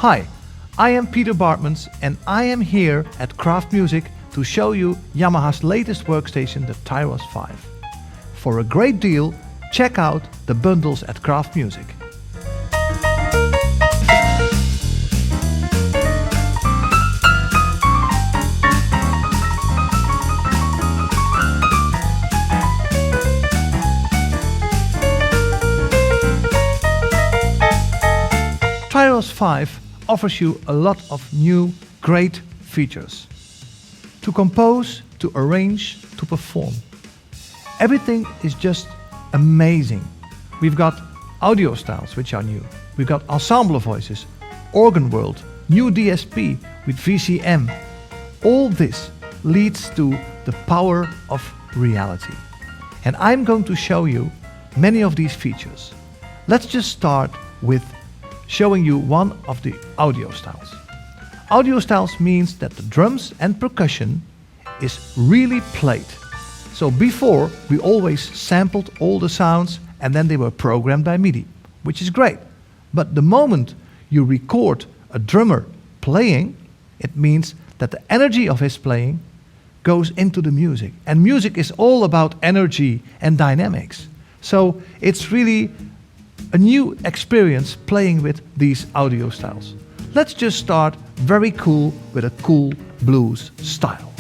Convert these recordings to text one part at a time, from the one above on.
Hi, I am Peter Baartmans and I am here at Kraft Music to show you Yamaha's latest workstation, the Tyros5. For a great deal, check out the bundles at Kraft Music. Tyros5 offers you a lot of new, great features. To compose, to arrange, to perform. Everything is just amazing. We've got audio styles which are new. We've got Ensemble Voices, Organ World, new DSP with VCM. All this leads to the power of reality. And I'm going to show you many of these features. Let's just start with showing you one of the audio styles. Audio styles means that the drums and percussion is really played. So before, we always sampled all the sounds and then they were programmed by MIDI, which is great. But the moment you record a drummer playing, it means that the energy of his playing goes into the music. And music is all about energy and dynamics. So it's really a new experience playing with these audio styles. Let's just start very cool with a cool blues style.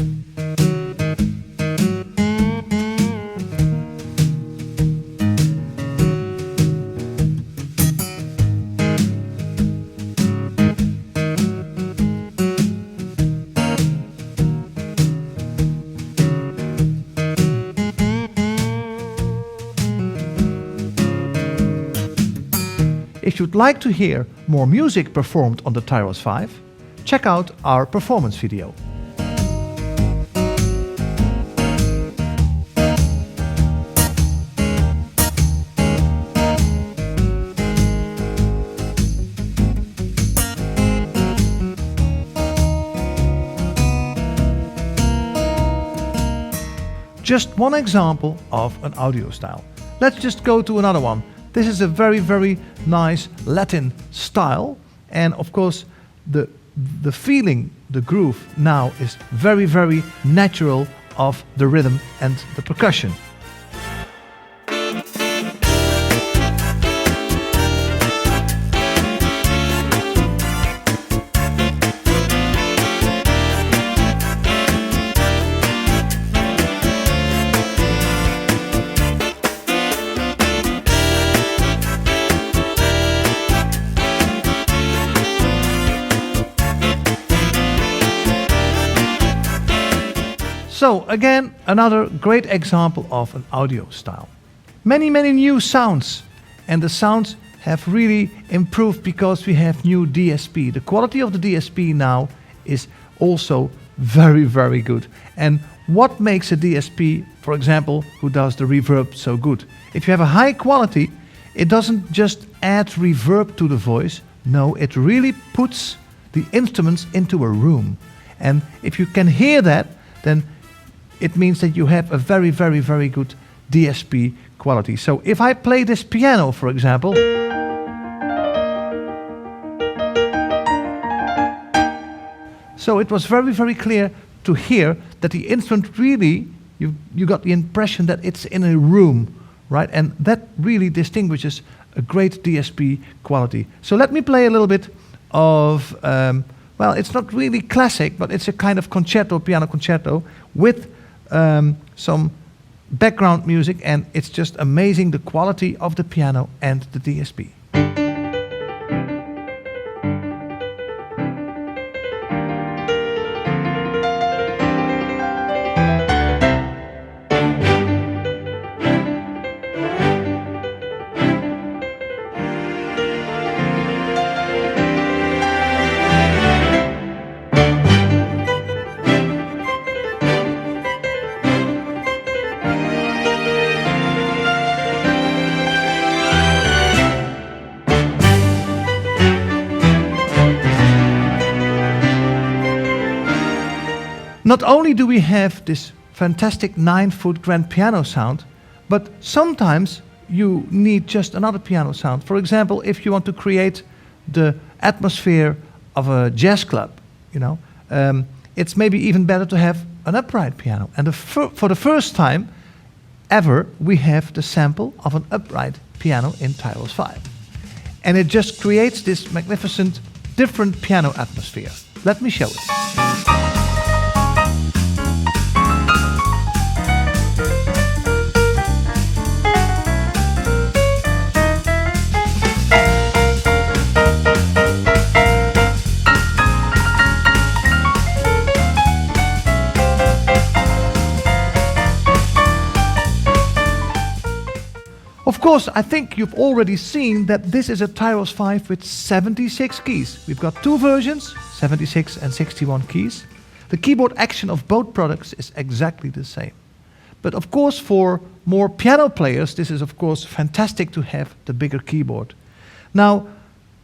If you'd like to hear more music performed on the Tyros5, check out our performance video. Just one example of an audio style. Let's just go to another one. This is a very, very nice Latin style. And of course, the feeling, the groove now is very, very natural of the rhythm and the percussion. So again, another great example of an audio style. Many, many new sounds, and the sounds have really improved because we have new DSP. The quality of the DSP now is also very, very good. And what makes a DSP, for example, who does the reverb so good? If you have a high quality, it doesn't just add reverb to the voice. No, it really puts the instruments into a room. And if you can hear that, then it means that you have a very, very, very good DSP quality. So if I play this piano, for example, so it was very, very clear to hear that the instrument really, you got the impression that it's in a room, right? And that really distinguishes a great DSP quality. So let me play a little bit of, well, it's not really classic, but it's a kind of concerto, piano concerto with some background music, and it's just amazing the quality of the piano and the DSP. Not only do we have this fantastic 9-foot grand piano sound, but sometimes you need just another piano sound. For example, if you want to create the atmosphere of a jazz club, you know, it's maybe even better to have an upright piano. And for the first time ever, we have the sample of an upright piano in Tyros5. And it just creates this magnificent, different piano atmosphere. Let me show it. Of course, I think you've already seen that this is a Tyros5 with 76 keys. We've got two versions, 76 and 61 keys. The keyboard action of both products is exactly the same. But of course, for more piano players, this is of course fantastic to have the bigger keyboard. Now,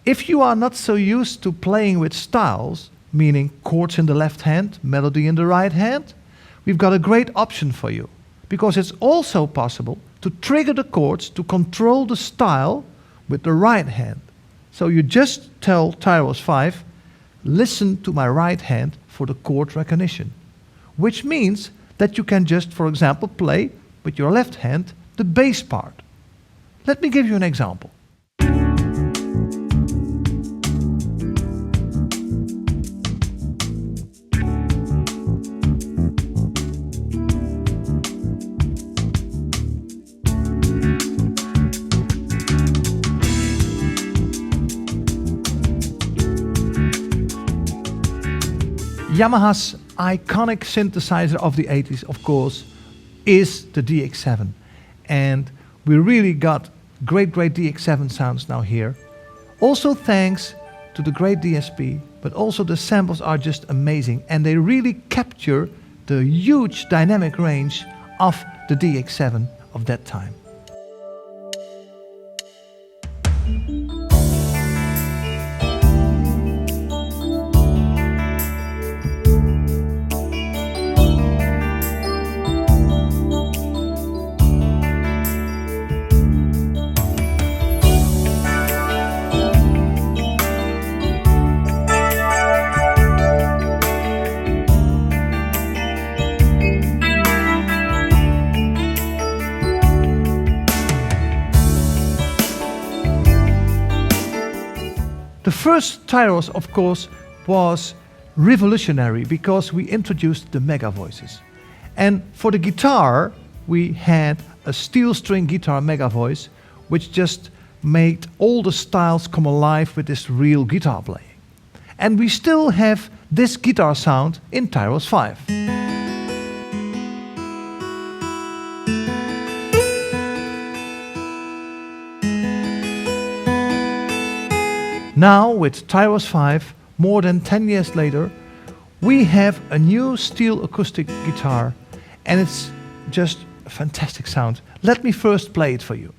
if you are not so used to playing with styles, meaning chords in the left hand, melody in the right hand, we've got a great option for you. Because it's also possible to trigger the chords to control the style with the right hand. So you just tell Tyros5, listen to my right hand for the chord recognition. Which means that you can just, for example, play with your left hand the bass part. Let me give you an example. Yamaha's iconic synthesizer of the 80s, of course, is the DX7. And we really got great DX7 sounds now here. Also thanks to the great DSP, but also the samples are just amazing. And they really capture the huge dynamic range of the DX7 of that time. The first Tyros, of course, was revolutionary because we introduced the mega voices. And for the guitar, we had a steel string guitar mega voice, which just made all the styles come alive with this real guitar playing. And we still have this guitar sound in Tyros5. Now, with Tyros5, more than 10 years later, we have a new steel acoustic guitar, and it's just a fantastic sound. Let me first play it for you.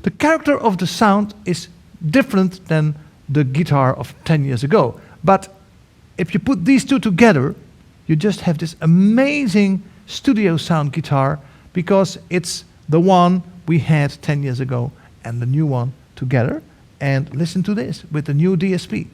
The character of the sound is different than the guitar of 10 years ago. But if you put these two together, you just have this amazing studio sound guitar, because it's the one we had 10 years ago and the new one together. And listen to this with the new DSP.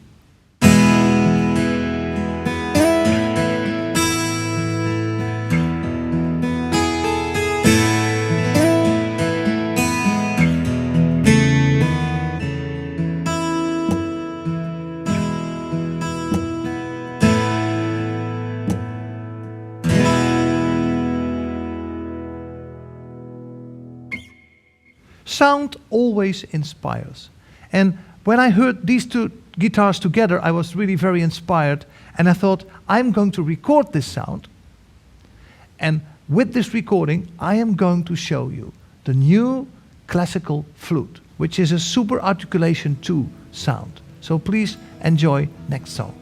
Sound always inspires. And when I heard these two guitars together, I was really very inspired. And I thought, I'm going to record this sound. And with this recording, I am going to show you the new classical flute, which is a super articulation 2 sound. So please enjoy next song.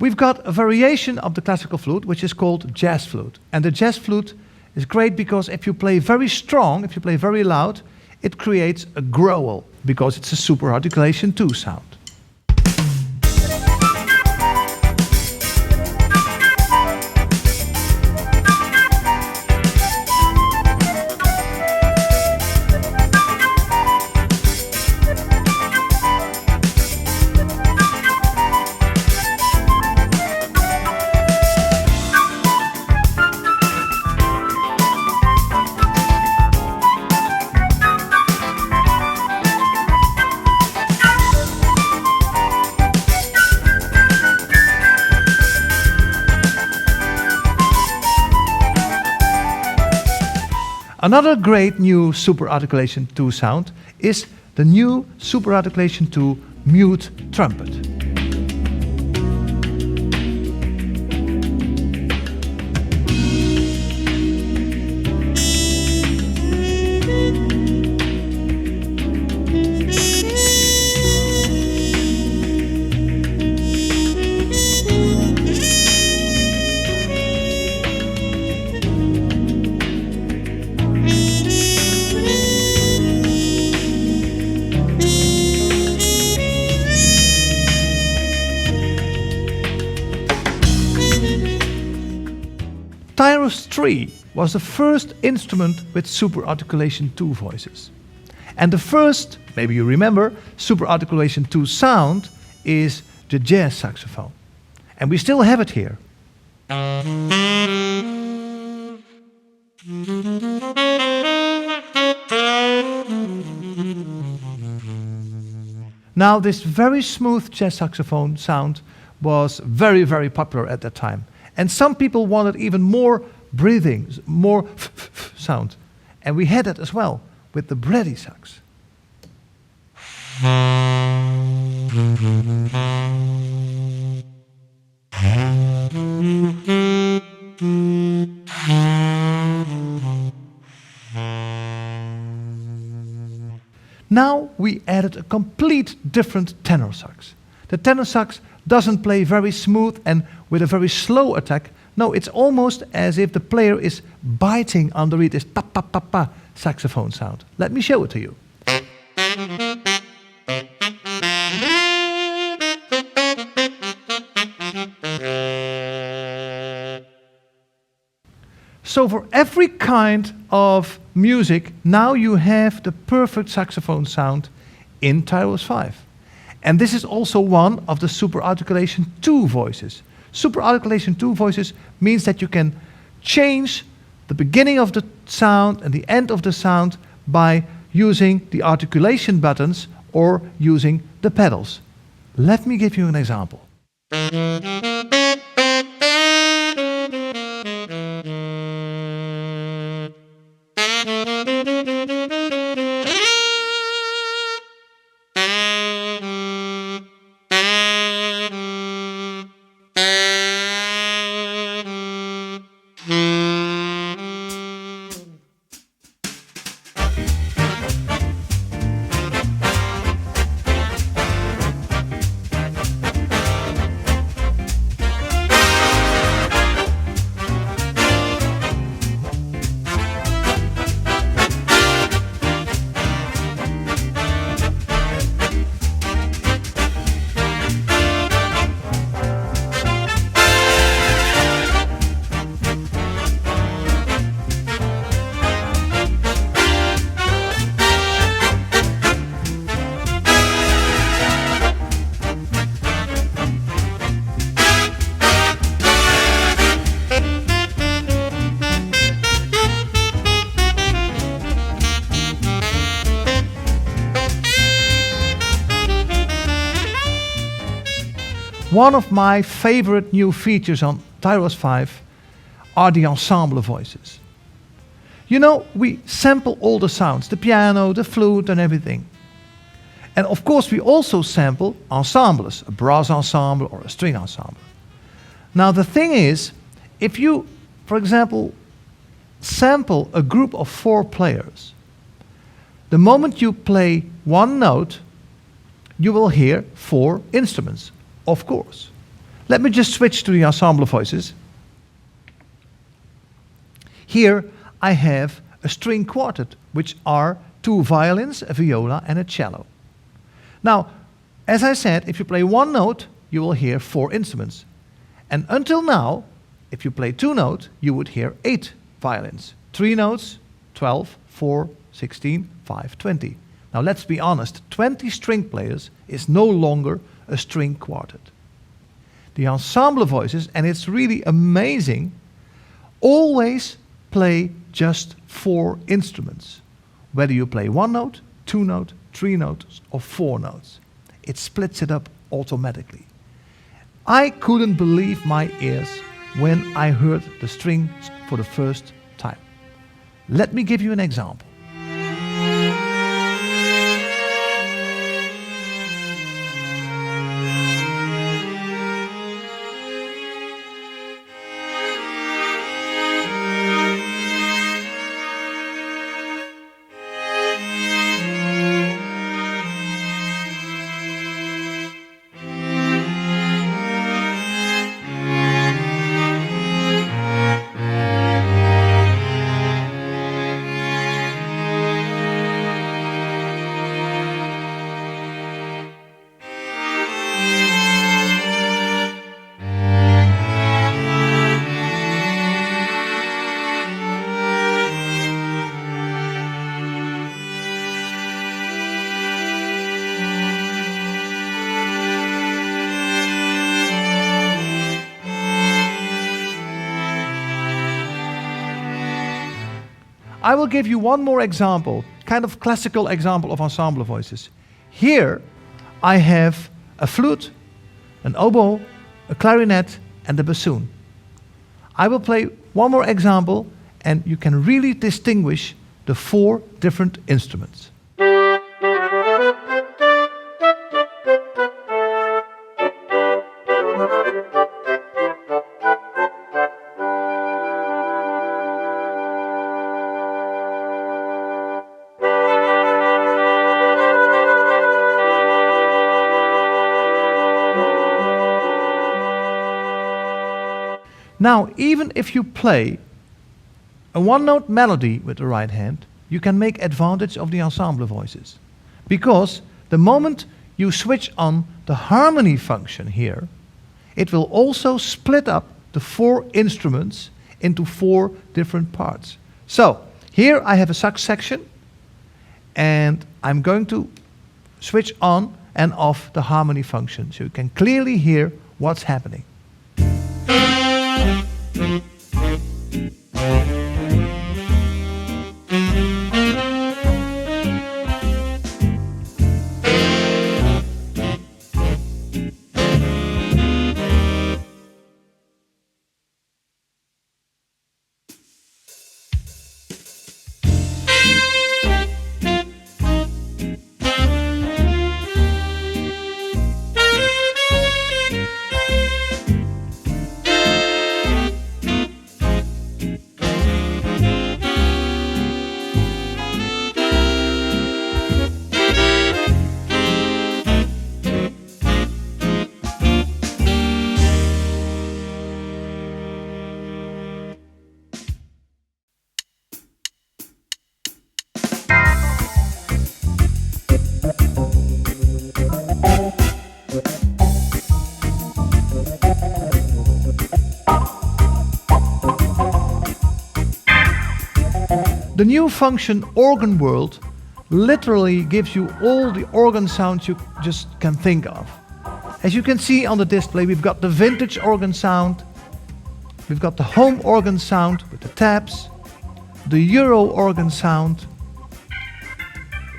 We've got a variation of the classical flute, which is called jazz flute. And the jazz flute is great because if you play very strong, if you play very loud, it creates a growl because it's a super articulation 2 sound. Another great new super articulation 2 sound is the new super articulation 2 mute trumpet. Tyros3 was the first instrument with super articulation 2 voices. And the first, maybe you remember, super articulation 2 sound is the jazz saxophone. And we still have it here. Now, this very smooth jazz saxophone sound was very, very popular at that time. And some people wanted even more breathing, more sound. And we had it as well with the breathy sax. Now we added a complete different tenor sax. The tenor sax doesn't play very smooth and with a very slow attack. No, it's almost as if the player is biting underneath this pa-pa-pa-pa saxophone sound. Let me show it to you. So for every kind of music, now you have the perfect saxophone sound in Tyros5. And this is also one of the super articulation 2 voices. Super articulation 2 voices means that you can change the beginning of the sound and the end of the sound by using the articulation buttons or using the pedals. Let me give you an example. One of my favorite new features on Tyros5 are the ensemble voices. You know, we sample all the sounds, the piano, the flute and everything. And of course we also sample ensembles, a brass ensemble or a string ensemble. Now the thing is, if you, for example, sample a group of 4 players, the moment you play one note, you will hear 4 instruments, of course. Let me just switch to the Ensemble Voices. Here I have a string quartet, which are 2 violins, a viola and a cello. Now, as I said, if you play one note, you will hear 4 instruments. And until now, if you play 2 notes, you would hear 8 violins. 3 notes, 12, 4, 16, 5, 20. Now let's be honest, 20 string players is no longer a string quartet. The Ensemble Voices, and it's really amazing, always play just 4 instruments. Whether you play 1 note, 2 note, 3 notes or 4 notes. It splits it up automatically. I couldn't believe my ears when I heard the strings for the first time. Let me give you an example. I will give you one more example, kind of classical example of Ensemble Voices. Here I have a flute, an oboe, a clarinet and a bassoon. I will play one more example and you can really distinguish the 4 different instruments. Now, even if you play a 1-note melody with the right hand, you can make advantage of the Ensemble Voices. Because the moment you switch on the harmony function here, it will also split up the 4 instruments into 4 different parts. So, here I have a sax section, and I'm going to switch on and off the harmony function, so you can clearly hear what's happening. The new function Organ World literally gives you all the organ sounds you just can think of. As you can see on the display, we've got the vintage organ sound, we've got the home organ sound with the taps, the Euro organ sound,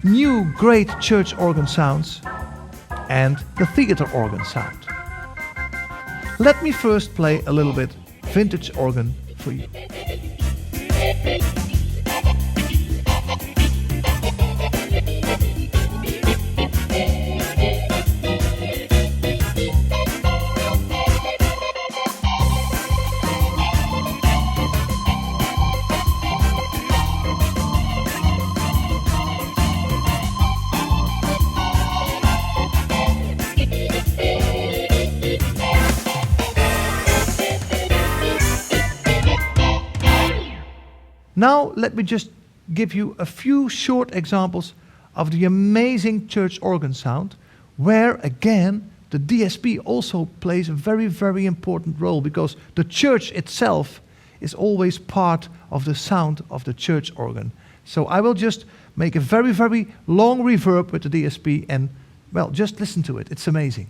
new great church organ sounds, and the theater organ sound. Let me first play a little bit vintage organ for you. Now let me just give you a few short examples of the amazing church organ sound, where again the DSP also plays a very, very important role, because the church itself is always part of the sound of the church organ. So I will just make a very, very long reverb with the DSP and, well, just listen to it. It's amazing.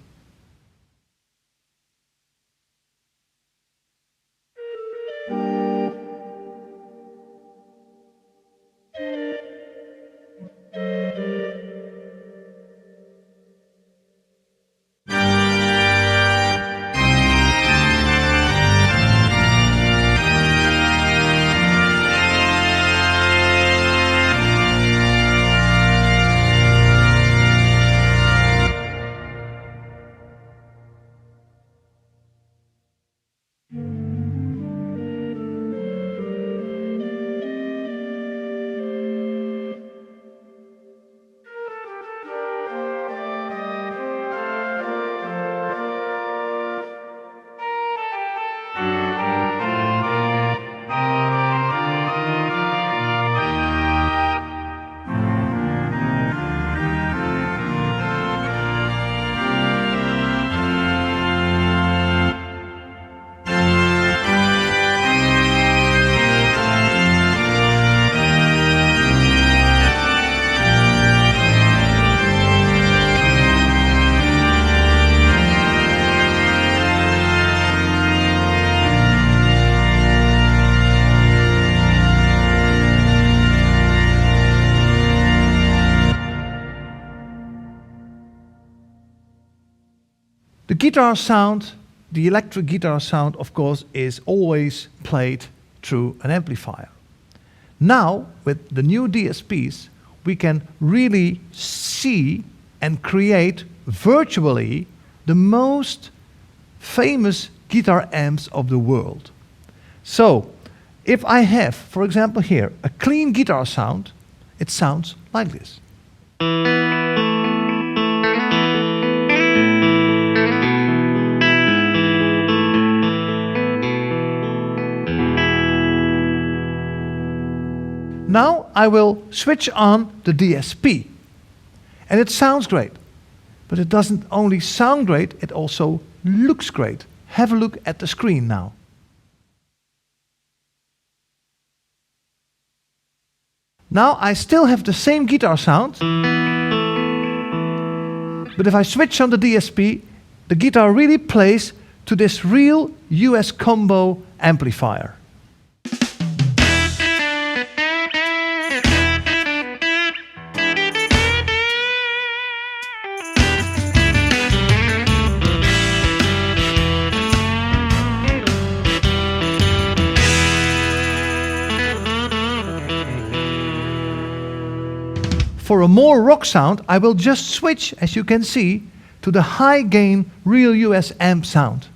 The guitar sound, the electric guitar sound, of course, is always played through an amplifier. Now, with the new DSPs, we can really see and create virtually the most famous guitar amps of the world. So, if I have, for example here, a clean guitar sound, it sounds like this. Now I will switch on the DSP, and it sounds great. But it doesn't only sound great, it also looks great. Have a look at the screen now. Now I still have the same guitar sound, but if I switch on the DSP, the guitar really plays to this real US combo amplifier. For a more rock sound, I will just switch, as you can see, to the high gain real US amp sound.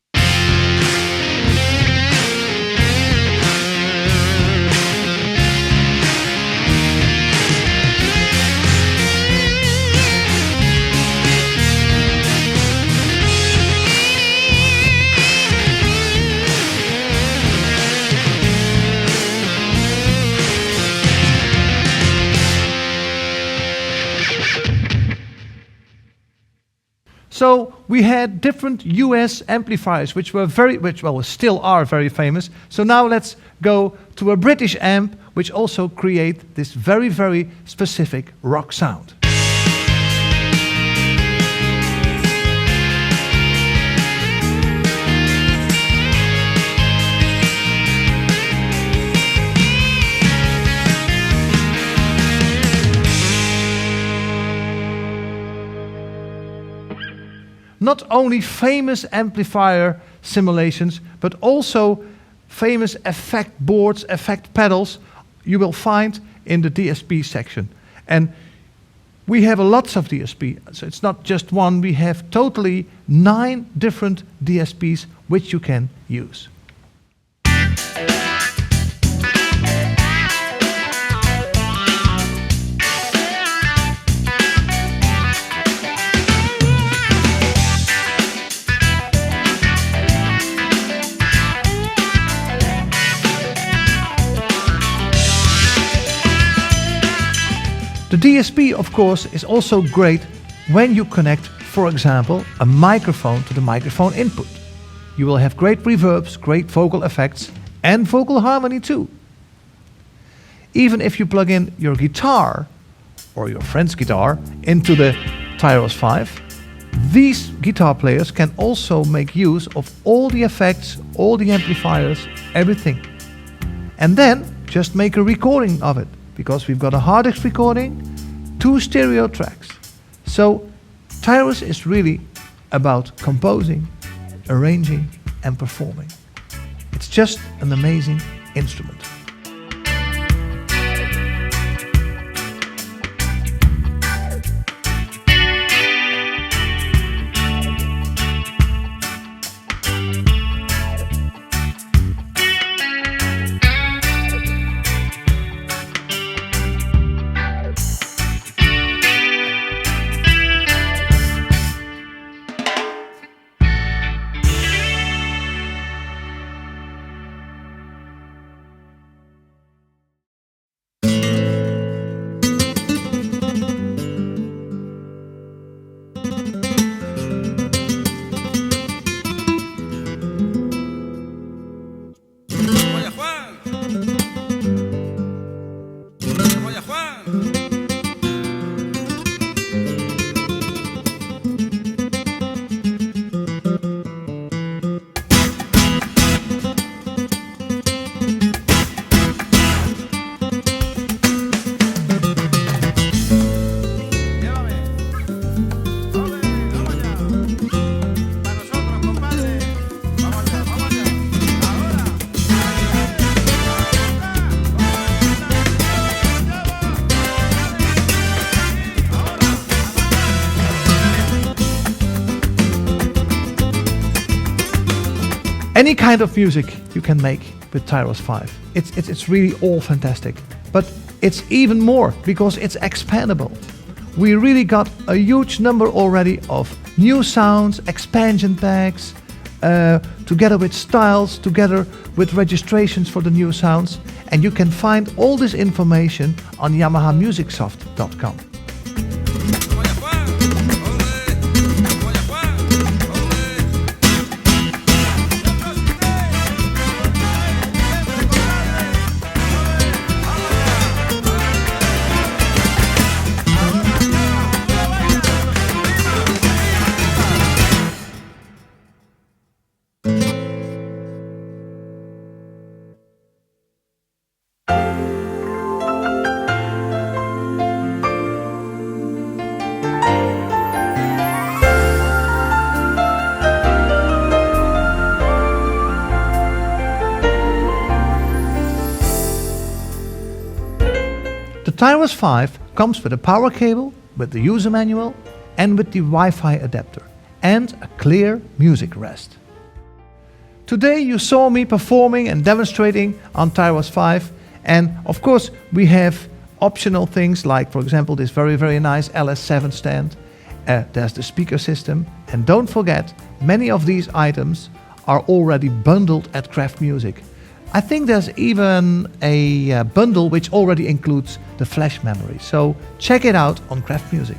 So we had different US amplifiers which still are very famous. So now let's go to a British amp which also create this very, very specific rock sound. Not only famous amplifier simulations, but also famous effect boards, effect pedals you will find in the DSP section. And we have lots of DSP, so it's not just one, we have totally 9 different DSPs which you can use. The DSP, of course, is also great when you connect, for example, a microphone to the microphone input. You will have great reverbs, great vocal effects, and vocal harmony too. Even if you plug in your guitar or your friend's guitar into the Tyros5, these guitar players can also make use of all the effects, all the amplifiers, everything. And then just make a recording of it, because we've got a hard disk recording, 2 stereo tracks. So Tyros is really about composing, arranging and performing. It's just an amazing instrument. Any kind of music you can make with Tyros5. It's really all fantastic. But it's even more because it's expandable. We really got a huge number already of new sounds, expansion packs, together with styles, together with registrations for the new sounds. And you can find all this information on yamahamusicsoft.com. The Tyros5 comes with a power cable, with the user manual and with the Wi-Fi adapter and a clear music rest. Today you saw me performing and demonstrating on Tyros5, and of course we have optional things like, for example, this very nice LS7 stand. There's the speaker system, and don't forget, many of these items are already bundled at Kraft Music. I think there's even a bundle which already includes the flash memory, so check it out on Kraft Music.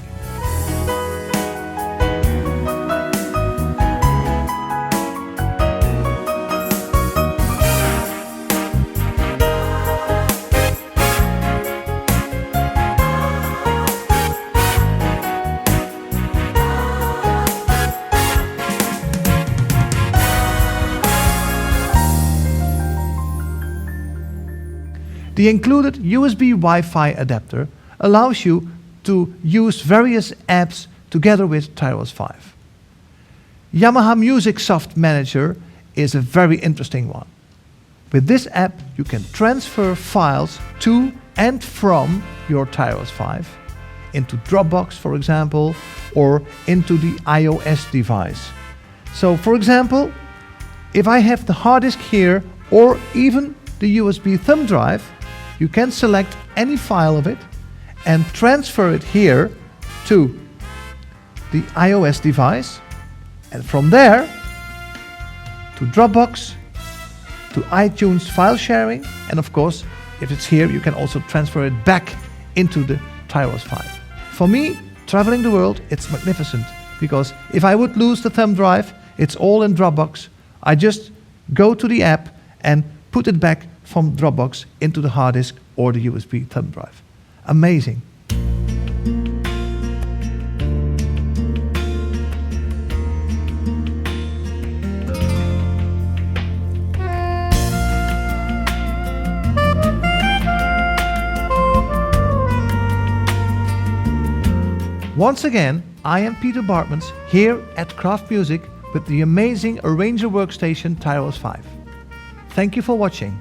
The included USB Wi-Fi adapter allows you to use various apps together with Tyros5. Yamaha Music Soft Manager is a very interesting one. With this app you can transfer files to and from your Tyros5 into Dropbox, for example, or into the iOS device. So for example, if I have the hard disk here or even the USB thumb drive, you can select any file of it and transfer it here to the iOS device, and from there to Dropbox, to iTunes file sharing, and of course, if it's here, you can also transfer it back into the Tyros 5. For me, traveling the world, it's magnificent, because if I would lose the thumb drive, it's all in Dropbox. I just go to the app and put it back from Dropbox into the hard disk or the USB thumb drive. Amazing. Once again, I am Peter Baartmans here at Kraft Music with the amazing arranger workstation Tyros 5. Thank you for watching.